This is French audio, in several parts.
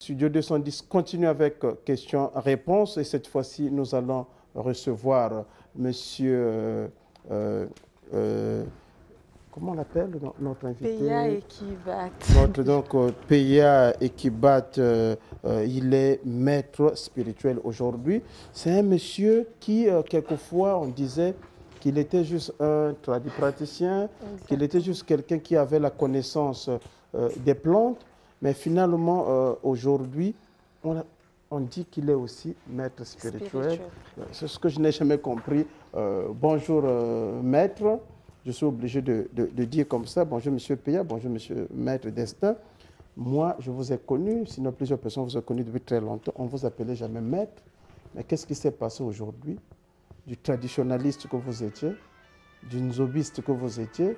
Studio 210 continue avec questions-réponses et cette fois-ci, nous allons recevoir monsieur... comment on l'appelle notre invité? Peya Ekibat. Notre donc Peya Ekibat, il est maître spirituel aujourd'hui. C'est un monsieur qui, quelquefois, on disait qu'il était juste un tradipraticien, qu'il était juste quelqu'un qui avait la connaissance des plantes, mais finalement, aujourd'hui, on dit qu'il est aussi maître spirituel. C'est ce que je n'ai jamais compris. Bonjour, maître. Je suis obligé de dire comme ça, bonjour monsieur Peya, bonjour monsieur Maître Destin. Moi, je vous ai connu, sinon plusieurs personnes vous ont connu depuis très longtemps. On ne vous appelait jamais maître. Mais qu'est-ce qui s'est passé aujourd'hui? Du traditionnaliste que vous étiez, du nzobiste que vous étiez,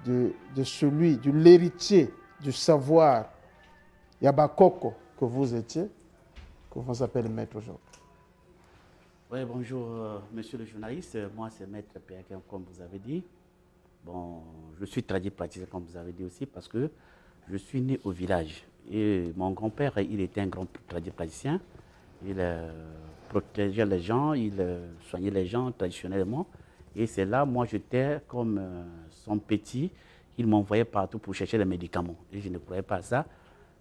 de l'héritier du savoir Yabakoko que vous étiez, que vous appelez maître aujourd'hui. Oui, bonjour monsieur le journaliste. Moi, c'est Maître Peya, comme vous avez dit. Bon, je suis tradipraticien, comme vous avez dit aussi, parce que je suis né au village. Et mon grand-père, il était un grand tradipraticien. Il protégeait les gens, il soignait les gens traditionnellement. Et c'est là, moi, j'étais comme son petit. Il m'envoyait partout pour chercher les médicaments. Et je ne croyais pas à ça,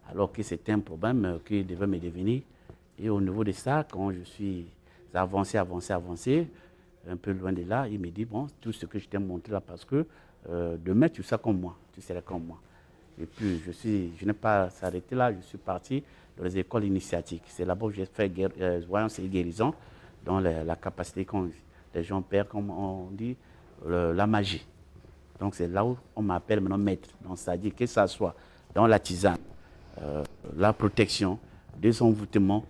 alors que c'était un problème qu'il devait me devenir. Et au niveau de ça, quand je suis avancé, un peu loin de là, il me dit, bon, tout ce que je t'ai montré là, parce que demain, tu seras comme moi, tu seras comme moi. Et puis, je n'ai pas s'arrêté là, je suis parti dans les écoles initiatiques. C'est là-bas que j'ai fait voyance et guérison, dans la capacité qu'on les gens perdent, comme on dit, la magie. Donc, c'est là où on m'appelle maintenant maître. Donc, ça dit que ça soit dans la tisane, la protection, désenvoûtement,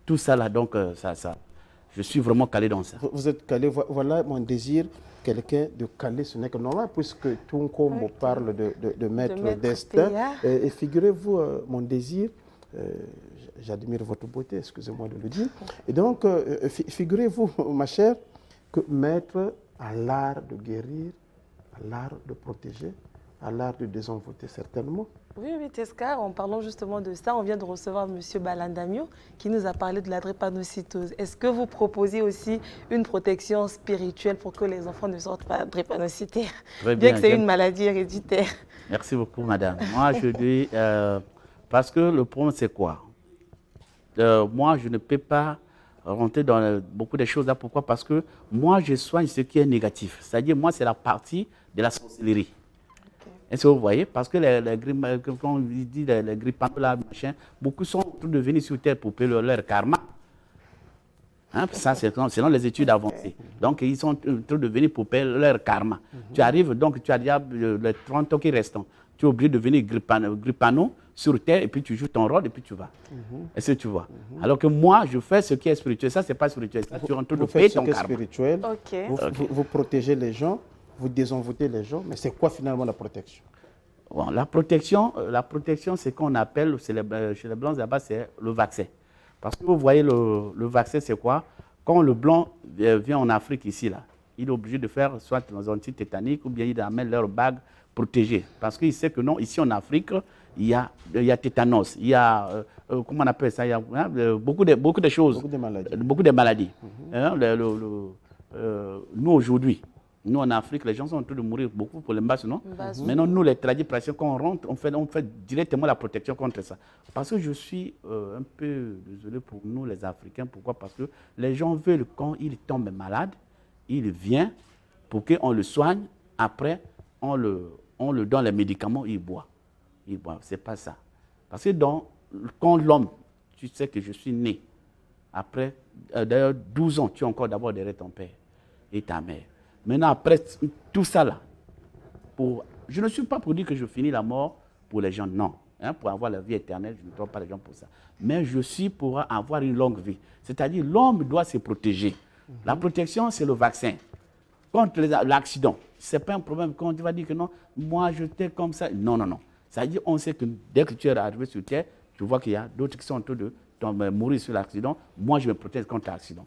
tout ça là, donc, je suis vraiment calé dans ça. Vous êtes calé, voilà mon désir, quelqu'un de calé, ce n'est que normal, puisque tout comme on parle de maître Destin. Et figurez-vous, mon désir, j'admire votre beauté, excusez-moi de le dire. Et donc, figurez-vous, ma chère, que maître a l'art de guérir, a l'art de protéger, a l'art de désenvoûter certainement. Oui, Tesca, en parlant justement de ça, on vient de recevoir M. Balandamio qui nous a parlé de la drépanocytose. Est-ce que vous proposez aussi une protection spirituelle pour que les enfants ne sortent pas drépanocytaires, bien que c'est une maladie héréditaire? Merci beaucoup, madame. Moi, je dis, parce que le problème, c'est quoi? Moi, je ne peux pas rentrer dans beaucoup de choses là. Pourquoi? Parce que moi, je soigne ce qui est négatif. C'est-à-dire, moi, c'est la partie de la sorcellerie. Est-ce que vous voyez? Parce que quand on dit les grippanos, là, machin, beaucoup sont en train de venir sur Terre pour payer leur karma. Hein? Ça, c'est selon les études avancées. Donc, ils sont en train de venir pour payer leur karma. Tu arrives, donc tu as déjà les 30 ans qui restent. Tu es obligé de venir grippano sur Terre et puis tu joues ton rôle et puis tu vas. Est-ce que tu vois? Alors que moi, je fais ce qui est spirituel. Ça, ce n'est pas spirituel. Ça, tu es en train de payer ton karma. Spirituel. Vous protégez les gens. Vous désenvoûtez les gens, mais c'est quoi finalement la protection? Bon, la protection, c'est qu'on appelle, chez les Blancs là-bas, c'est le vaccin. Parce que vous voyez, le vaccin, c'est quoi? Quand le Blanc vient en Afrique ici, là, il est obligé de faire soit dans un anti-tétanique ou bien il amène leur bague protégée. Parce qu'il sait que non, ici en Afrique, il y a tétanos, il y a, comment on appelle ça? Il y a beaucoup de choses. Beaucoup de maladies. Nous, aujourd'hui, nous, en Afrique, les gens sont en train de mourir beaucoup pour les mbasses, non? Maintenant, nous, les tradipraticiens, quand on rentre, on fait directement la protection contre ça. Parce que je suis un peu désolé pour nous, les Africains. Pourquoi? Parce que les gens veulent, quand ils tombent malades, ils viennent pour qu'on le soigne. Après, on le donne les médicaments, il boit. Il boit. Ce n'est pas ça. Parce que quand l'homme, tu sais que je suis né, après, d'ailleurs, 12 ans, tu as encore d'abord derrière ton père et ta mère. Maintenant, après tout ça là, je ne suis pas pour dire que je finis la mort pour les gens, non. Hein, pour avoir la vie éternelle, je ne trouve pas les gens pour ça. Mais je suis pour avoir une longue vie. C'est-à-dire, l'homme doit se protéger. La protection, c'est le vaccin. Contre l'accident, ce n'est pas un problème. Quand tu vas dire que non, moi, je t'ai comme ça. Non, non, non. C'est-à-dire, on sait que dès que tu es arrivé sur Terre, tu vois qu'il y a d'autres qui sont en train de mourir sur l'accident, moi je me protège contre l'accident.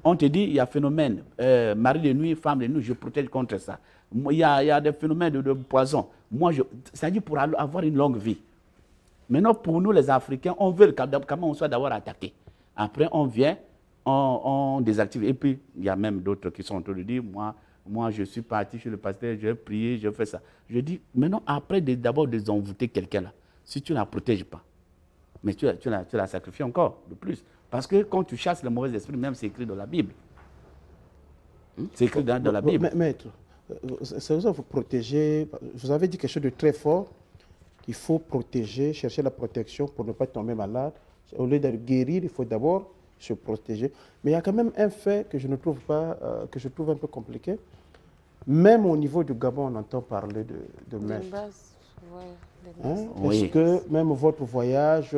On te dit, il y a phénomène, mari de nuit, femme de nuit, je protège contre ça. Il y a des phénomènes de poison. Moi, c'est-à-dire pour avoir une longue vie. Maintenant, pour nous, les Africains, on veut comment on soit d'abord attaqué. Après, on vient, on désactive. Et puis, il y a même d'autres qui sont en train de dire, moi, je suis parti chez le pasteur, j'ai prié, j'ai fait ça. Je dis, maintenant, après d'abord désenvoûter quelqu'un là, si tu ne la protèges pas, mais tu la sacrifies encore de plus. Parce que quand tu chasses le mauvais esprit, même c'est écrit dans la Bible. C'est écrit dans la Bible. Maître, c'est vous faut protéger. Vous avez dit quelque chose de très fort, qu'il faut protéger, chercher la protection pour ne pas tomber malade. Au lieu de guérir, il faut d'abord se protéger. Mais il y a quand même un fait que je ne trouve pas, que je trouve un peu compliqué. Même au niveau du Gabon, on entend parler de maître. Oui. Est-ce que même votre voyage,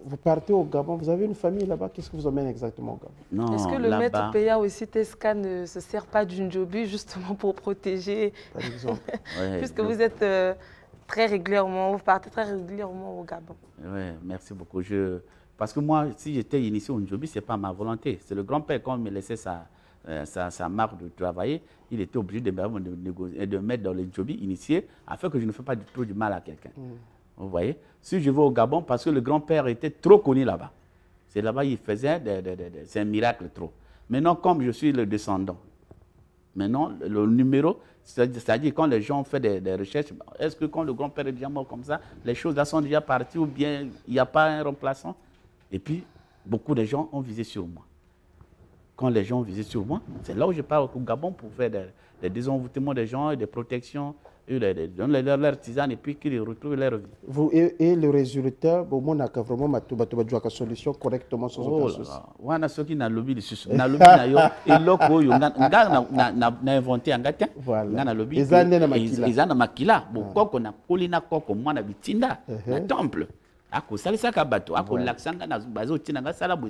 vous partez au Gabon, vous avez une famille là-bas, qu'est-ce qui vous emmène exactement au Gabon? Non, est-ce que le maître Peya aussi, Tesca, ne se sert pas d'une jobi justement pour protéger, par exemple? puisque vous êtes très régulièrement, vous partez très régulièrement au Gabon? Oui, merci beaucoup. Parce que moi, si j'étais initié au Njobi, ce n'est pas ma volonté. C'est le grand-père, quand il me laissait sa marque de travailler, il était obligé de mettre dans les Njobi initiés afin que je ne fasse pas trop du mal à quelqu'un. Vous voyez? Si je vais au Gabon, parce que le grand-père était trop connu là-bas. C'est là-bas qu'il faisait, c'est un miracle trop. Maintenant, comme je suis le descendant, maintenant, le numéro, c'est-à-dire quand les gens font des recherches, est-ce que quand le grand-père est déjà mort comme ça, les choses là sont déjà parties ou bien il n'y a pas un remplaçant? Et puis, beaucoup de gens ont visé sur moi. Quand les gens ont visé sur moi, c'est là où je pars au Gabon pour faire des désenvoûtements des gens, des protections, donner leur tisane et puis qu'ils retrouvent leur vie. Et le résultat, on a vraiment une solution correctement sans aucun souci. On a ceux qui n'ont lobby de susu. Na lobby na yo et loko yo na inventé un gâteau. Voilà. Na lobby. Ils en ont makila. Bon koko na polina koko moi na bitinda na temple. Ako salisa kabato ako laksanga na bazo tinanga salabwe.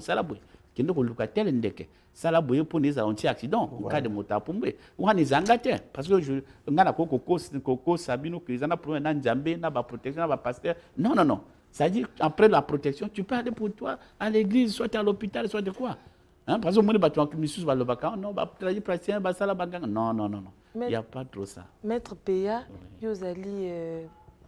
Kendo ko luka tel ndeke. Salabwe pour les anti-accidents en cas de motapumbe. Ou han izangate parce que je ngana koko sabino que ils en a pour un nzambe na ba protection na ba pasteur. Non. C'est-à-dire, après la protection, tu peux aller pour toi à l'église, soit à l'hôpital, soit de quoi. Hein? Parce que moi, je non. Il n'y a pas trop ça. Maître Peya, Yozali,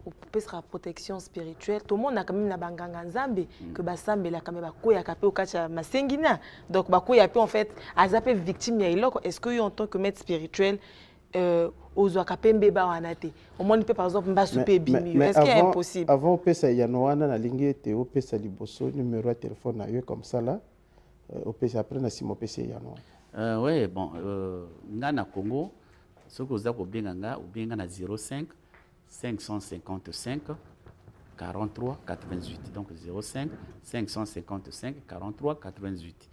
pour la protection spirituelle, tout le monde a quand même la banganga nzambe, que basambe la quand même bakoya kapé au kacha masengina. Donc bakoya peut en fait azape victime ya iloko. Est-ce que en tant que maître spirituel aux Wakapembe Bawanate. Au moins, par exemple, Mbasupé Bimi. Est-ce qu'il est impossible? Avant, Pesa Yanouana, la ligne était au Pesa Liboso, numéro de téléphone à eux comme ça là. Au Pesa après, na Simo Pesa Yanouana. Oui, bon, Ngana Congo, ce que vous avez ou bien 05 555 43 88. Donc 05 555 43 88.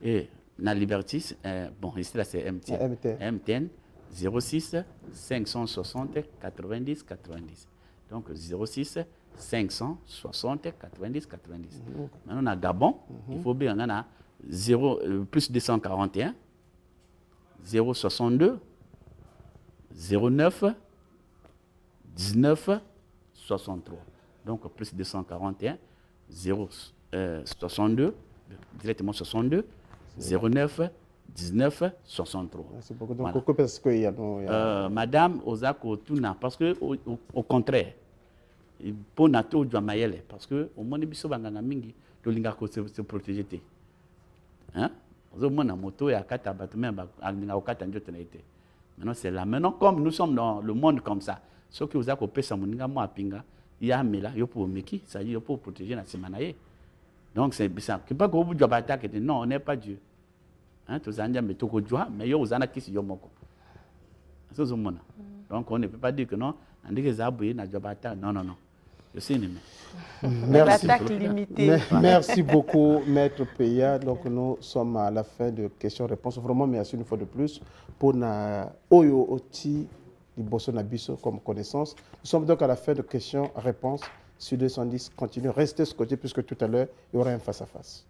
Et na Libertis, bon, ici là c'est MTN. 06 560 90 90. Donc 06 560 90 90. Maintenant, on a Gabon, il faut bien, on a plus 241 062 09 19 63. Donc plus 241 062 directement 62 09 19 63. C'est beaucoup. Donc, voilà. Parce que Madame Ozako Tuna, parce que au contraire, pour Nato Djamayele, parce que au moins biso banganga mingi, to linga ko se protéger té. Hein? Au moins na moto ya kata batuma ba okata njote na été. Maintenant c'est là. Maintenant comme nous sommes dans le monde comme ça, ce que Ozako pesa moninga mo apinga, ya mela yo pour meki, ça dit yo pour protéger na semanaye. Donc c'est ça. Que pas que vous doit attaquer, non, on n'est pas Dieu. Hein, mais donc on ne peut pas dire que non, non. Je suis ennemi. Merci beaucoup, Maître Peya. Donc nous sommes à la fin de questions-réponses. Vraiment, merci une fois de plus pour na Oyo Oti Liboso Nabiso comme connaissance. Nous sommes donc à la fin de questions-réponses. Sur 210, continuez, restez ce côté puisque tout à l'heure, il y aura un face-à-face.